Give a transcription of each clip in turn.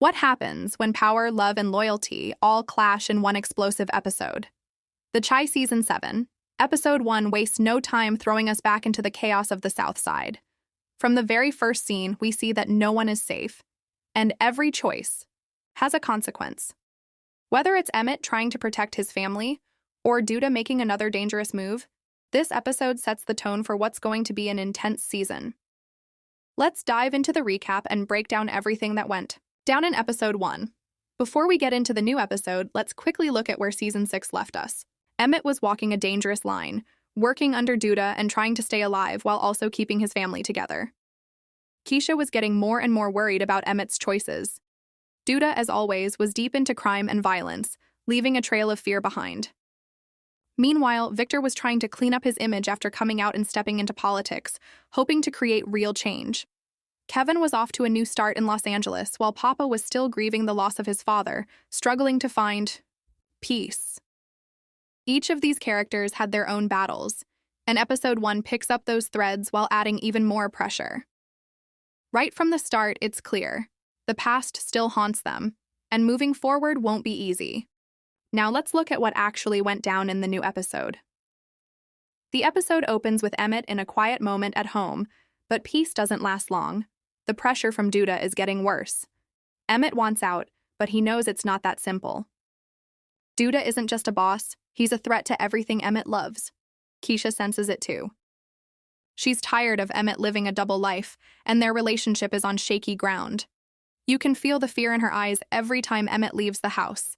What happens when power, love, and loyalty all clash in one explosive episode? The Chai Season 7, Episode 1 wastes no time throwing us back into the chaos of the South Side. From the very first scene, we see that no one is safe, and every choice has a consequence. Whether it's Emmett trying to protect his family, or Duda making another dangerous move, this episode sets the tone for what's going to be an intense season. Let's dive into the recap and break down everything that went down in Episode 1. Before we get into the new episode, let's quickly look at where Season 6 left us. Emmett was walking a dangerous line, working under Duda and trying to stay alive while also keeping his family together. Kiesha was getting more and more worried about Emmett's choices. Duda, as always, was deep into crime and violence, leaving a trail of fear behind. Meanwhile, Victor was trying to clean up his image after coming out and stepping into politics, hoping to create real change. Kevin was off to a new start in Los Angeles, while Papa was still grieving the loss of his father, struggling to find peace. Each of these characters had their own battles, and Episode 1 picks up those threads while adding even more pressure. Right from the start, it's clear. The past still haunts them, and moving forward won't be easy. Now let's look at what actually went down in the new episode. The episode opens with Emmett in a quiet moment at home, but peace doesn't last long. The pressure from Duda is getting worse. Emmett wants out, but he knows it's not that simple. Duda isn't just a boss, he's a threat to everything Emmett loves. Kiesha senses it too. She's tired of Emmett living a double life, and their relationship is on shaky ground. You can feel the fear in her eyes every time Emmett leaves the house.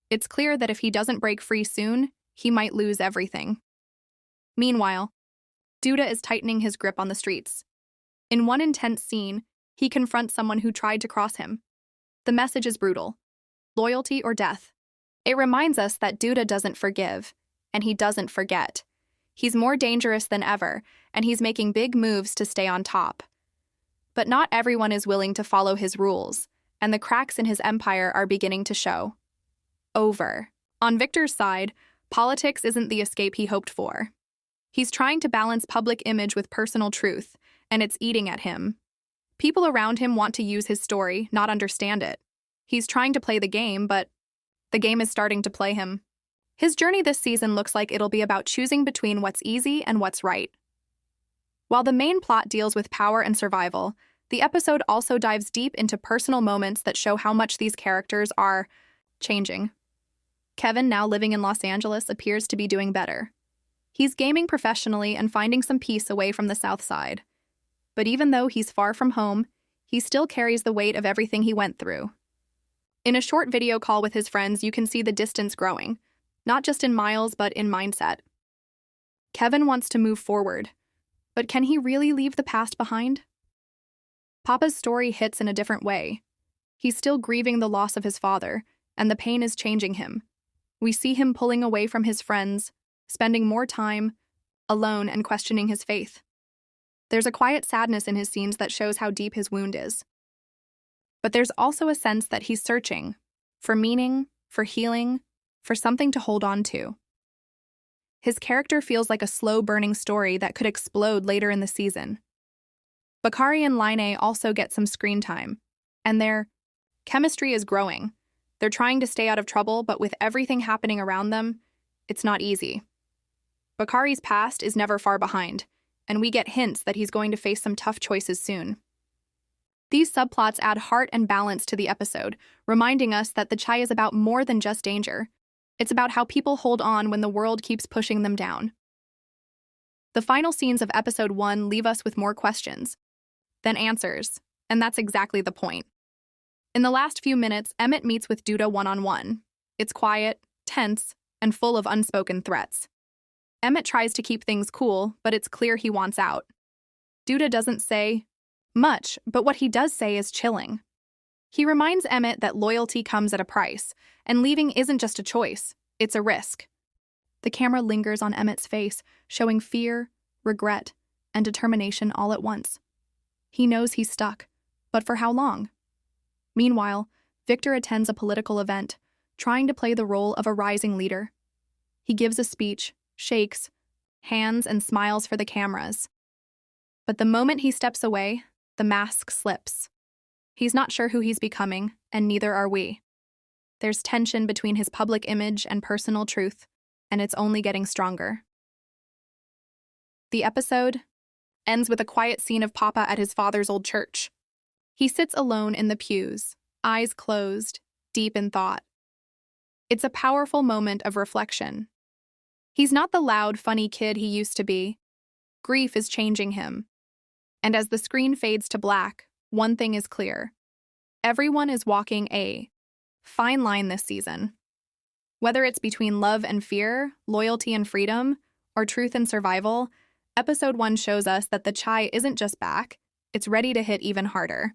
It's clear that if he doesn't break free soon, he might lose everything. Meanwhile, Duda is tightening his grip on the streets. In one intense scene, he confronts someone who tried to cross him. The message is brutal: loyalty or death. It reminds us that Duda doesn't forgive, and he doesn't forget. He's more dangerous than ever, and he's making big moves to stay on top. But not everyone is willing to follow his rules, and the cracks in his empire are beginning to show. On Victor's side, politics isn't the escape he hoped for. He's trying to balance public image with personal truth, and it's eating at him. People around him want to use his story, not understand it. He's trying to play the game, but the game is starting to play him. His journey this season looks like it'll be about choosing between what's easy and what's right. While the main plot deals with power and survival, the episode also dives deep into personal moments that show how much these characters are changing. Kevin, now living in Los Angeles, appears to be doing better. He's gaming professionally and finding some peace away from the South Side. But even though he's far from home, he still carries the weight of everything he went through. In a short video call with his friends, you can see the distance growing, not just in miles, but in mindset. Kevin wants to move forward, but can he really leave the past behind? Papa's story hits in a different way. He's still grieving the loss of his father, and the pain is changing him. We see him pulling away from his friends, spending more time alone and questioning his faith. There's a quiet sadness in his scenes that shows how deep his wound is. But there's also a sense that he's searching for meaning, for healing, for something to hold on to. His character feels like a slow-burning story that could explode later in the season. Bakari and Line also get some screen time, and their chemistry is growing. They're trying to stay out of trouble, but with everything happening around them, it's not easy. Bakari's past is never far behind, and we get hints that he's going to face some tough choices soon. These subplots add heart and balance to the episode, reminding us that the Chai is about more than just danger. It's about how people hold on when the world keeps pushing them down. The final scenes of Episode 1 leave us with more questions than answers, and that's exactly the point. In the last few minutes, Emmett meets with Duda one-on-one. It's quiet, tense, and full of unspoken threats. Emmett tries to keep things cool, but it's clear he wants out. Duda doesn't say much, but what he does say is chilling. He reminds Emmett that loyalty comes at a price, and leaving isn't just a choice, it's a risk. The camera lingers on Emmett's face, showing fear, regret, and determination all at once. He knows he's stuck, but for how long? Meanwhile, Victor attends a political event, trying to play the role of a rising leader. He gives a speech, shakes hands, and smiles for the cameras. But the moment he steps away, the mask slips. He's not sure who he's becoming, and neither are we. There's tension between his public image and personal truth, and it's only getting stronger. The episode ends with a quiet scene of Papa at his father's old church. He sits alone in the pews, eyes closed, deep in thought. It's a powerful moment of reflection. He's not the loud, funny kid he used to be. Grief is changing him. And as the screen fades to black, one thing is clear. Everyone is walking a fine line this season. Whether it's between love and fear, loyalty and freedom, or truth and survival, Episode 1 shows us that the chai isn't just back, it's ready to hit even harder.